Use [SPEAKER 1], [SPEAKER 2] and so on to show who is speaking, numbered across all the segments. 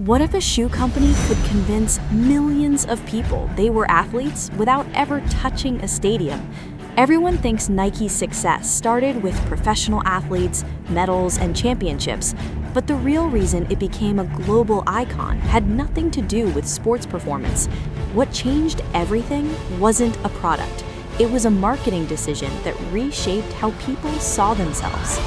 [SPEAKER 1] What if a shoe company could convince millions of people they were athletes without ever touching a stadium? Everyone thinks Nike's success started with professional athletes, medals, and championships, but the real reason it became a global icon had nothing to do with sports performance. What changed everything wasn't a product. It was a marketing decision that reshaped how people saw themselves.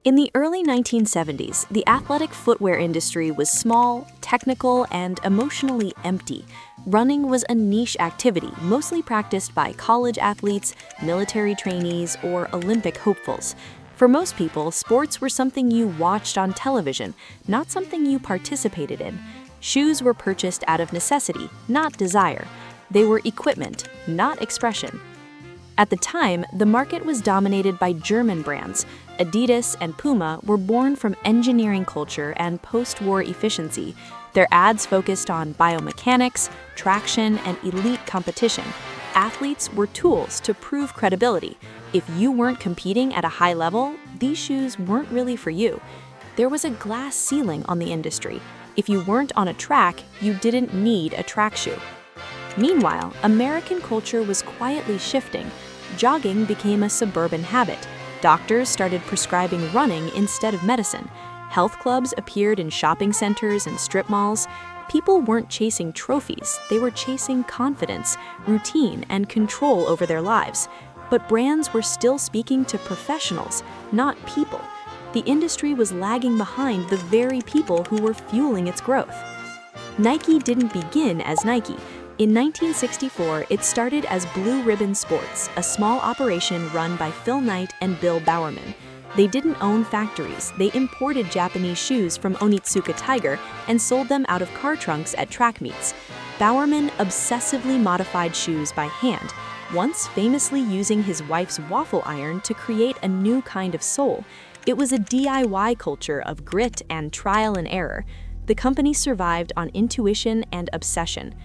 [SPEAKER 1] In the early 1970s, the athletic footwear industry was small, technical, and emotionally empty. Running was a niche activity mostly practiced by college athletes, military trainees, or Olympic hopefuls. For most people, sports were something you watched on television, not something you participated in. Shoes were purchased out of necessity, not desire. They were equipment, not expression. At the time, the market was dominated by German brands. Adidas and Puma were born from engineering culture and post-war efficiency. Their ads focused on biomechanics, traction, and elite competition. Athletes were tools to prove credibility. If you weren't competing at a high level, these shoes weren't really for you. There was a glass ceiling on the industry. If you weren't on a track, you didn't need a track shoe. Meanwhile, American culture was quietly shifting. Jogging became a suburban habit. Doctors started prescribing running instead of medicine. Health clubs appeared in shopping centers and strip malls. People weren't chasing trophies, they were chasing confidence, routine, and control over their lives. But brands were still speaking to professionals, not people. The industry was lagging behind the very people who were fueling its growth. Nike didn't begin as Nike. In 1964, it started as Blue Ribbon Sports, a small operation run by Phil Knight and Bill Bowerman. They didn't own factories. They imported Japanese shoes from Onitsuka Tiger and sold them out of car trunks at track meets. Bowerman obsessively modified shoes by hand, once famously using his wife's waffle iron to create a new kind of sole. It was a DIY culture of grit and trial and error. The company survived on intuition and obsession.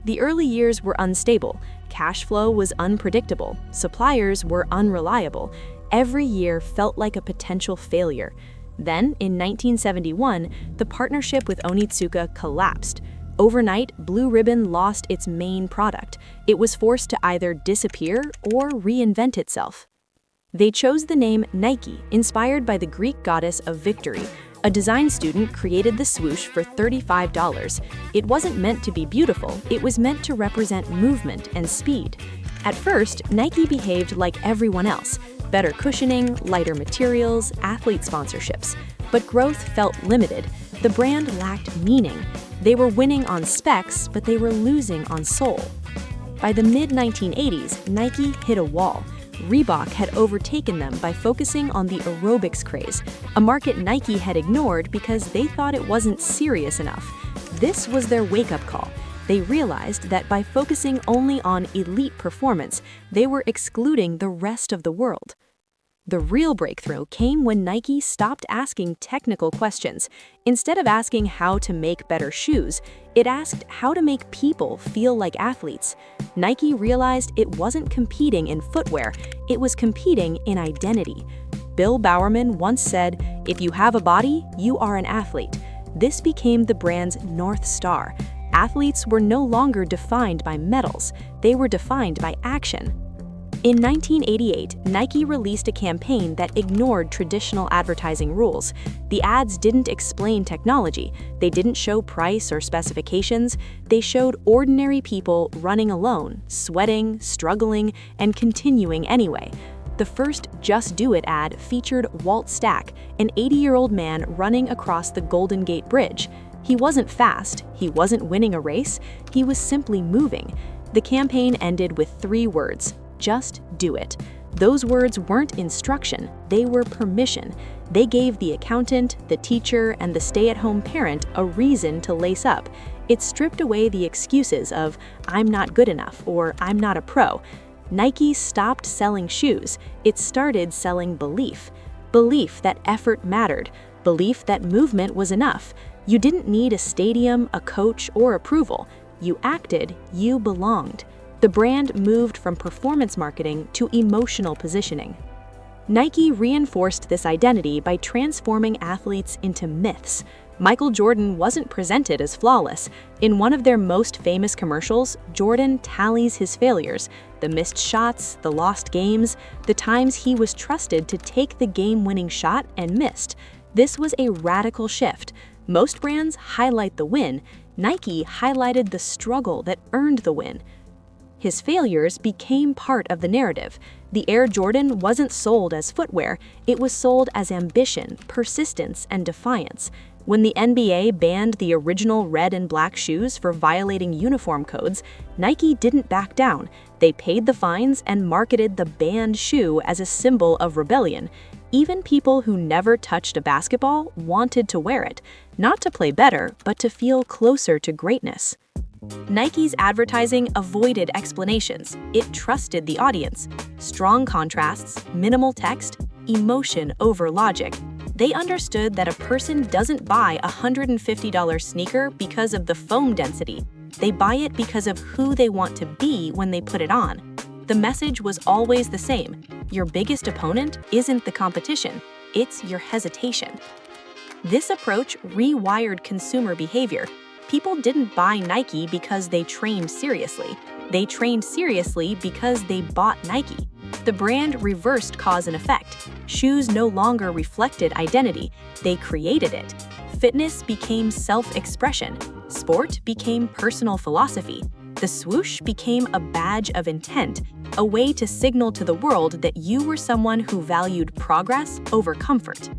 [SPEAKER 1] The early years were unstable, cash flow was unpredictable, suppliers were unreliable. Every year felt like a potential failure. Then, in 1971, the partnership with Onitsuka collapsed. Overnight, Blue Ribbon lost its main product. It was forced to either disappear or reinvent itself. They chose the name Nike, inspired by the Greek goddess of victory. A design student created the swoosh for $35. It wasn't meant to be beautiful, it was meant to represent movement and speed. At first, Nike behaved like everyone else. Better cushioning, lighter materials, athlete sponsorships. But growth felt limited. The brand lacked meaning. They were winning on specs, but they were losing on soul. By the mid-1980s, Nike hit a wall. Reebok had overtaken them by focusing on the aerobics craze, a market Nike had ignored because they thought it wasn't serious enough. This was their wake-up call. They realized that by focusing only on elite performance, they were excluding the rest of the world. The real breakthrough came when Nike stopped asking technical questions. Instead of asking how to make better shoes, it asked how to make people feel like athletes. Nike realized it wasn't competing in footwear, it was competing in identity. Bill Bowerman once said, "If you have a body, you are an athlete." This became the brand's North Star. Athletes were no longer defined by medals, they were defined by action. In 1988, Nike released a campaign that ignored traditional advertising rules. The ads didn't explain technology, they didn't show price or specifications, they showed ordinary people running alone, sweating, struggling, and continuing anyway. The first Just Do It ad featured Walt Stack, an 80-year-old man running across the Golden Gate Bridge. He wasn't fast, he wasn't winning a race, he was simply moving. The campaign ended with 3 words: just do it. Those words weren't instruction, they were permission. They gave the accountant, the teacher, and the stay-at-home parent a reason to lace up. It stripped away the excuses of, "I'm not good enough," or "I'm not a pro." Nike stopped selling shoes, it started selling belief. Belief that effort mattered, belief that movement was enough. You didn't need a stadium, a coach, or approval. You acted, you belonged. The brand moved from performance marketing to emotional positioning. Nike reinforced this identity by transforming athletes into myths. Michael Jordan wasn't presented as flawless. In one of their most famous commercials, Jordan tallies his failures, the missed shots, the lost games, the times he was trusted to take the game-winning shot and missed. This was a radical shift. Most brands highlight the win. Nike highlighted the struggle that earned the win. His failures became part of the narrative. The Air Jordan wasn't sold as footwear, it was sold as ambition, persistence, and defiance. When the NBA banned the original red and black shoes for violating uniform codes, Nike didn't back down. They paid the fines and marketed the banned shoe as a symbol of rebellion. Even people who never touched a basketball wanted to wear it, not to play better, but to feel closer to greatness. Nike's advertising avoided explanations. It trusted the audience. Strong contrasts, minimal text, emotion over logic. They understood that a person doesn't buy a $150 sneaker because of the foam density. They buy it because of who they want to be when they put it on. The message was always the same. Your biggest opponent isn't the competition, it's your hesitation. This approach rewired consumer behavior. People didn't buy Nike because they trained seriously. They trained seriously because they bought Nike. The brand reversed cause and effect. Shoes no longer reflected identity, they created it. Fitness became self-expression. Sport became personal philosophy. The swoosh became a badge of intent, a way to signal to the world that you were someone who valued progress over comfort.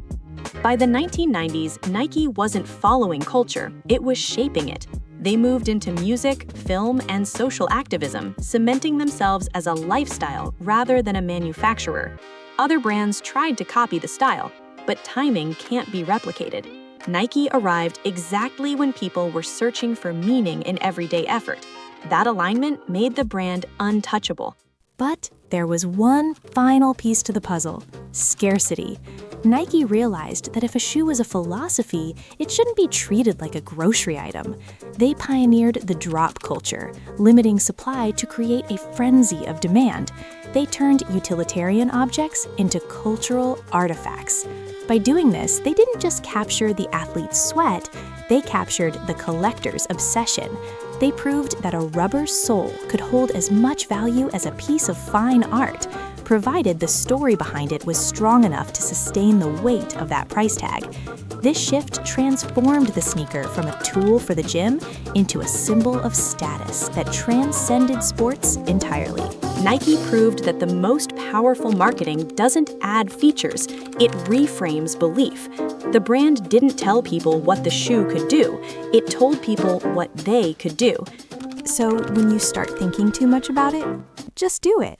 [SPEAKER 1] By the 1990s, Nike wasn't following culture, it was shaping it. They moved into music, film, and social activism, cementing themselves as a lifestyle rather than a manufacturer. Other brands tried to copy the style, but timing can't be replicated. Nike arrived exactly when people were searching for meaning in everyday effort. That alignment made the brand untouchable.
[SPEAKER 2] But there was one final piece to the puzzle: scarcity. Nike realized that if a shoe was a philosophy, it shouldn't be treated like a grocery item. They pioneered the drop culture, limiting supply to create a frenzy of demand. They turned utilitarian objects into cultural artifacts. By doing this, they didn't just capture the athlete's sweat, they captured the collector's obsession. They proved that a rubber sole could hold as much value as a piece of fine art, provided the story behind it was strong enough to sustain the weight of that price tag. This shift transformed the sneaker from a tool for the gym into a symbol of status that transcended sports entirely.
[SPEAKER 1] Nike proved that the most powerful marketing doesn't add features, it reframes belief. The brand didn't tell people what the shoe could do, it told people what they could do.
[SPEAKER 2] So when you start thinking too much about it, just do it.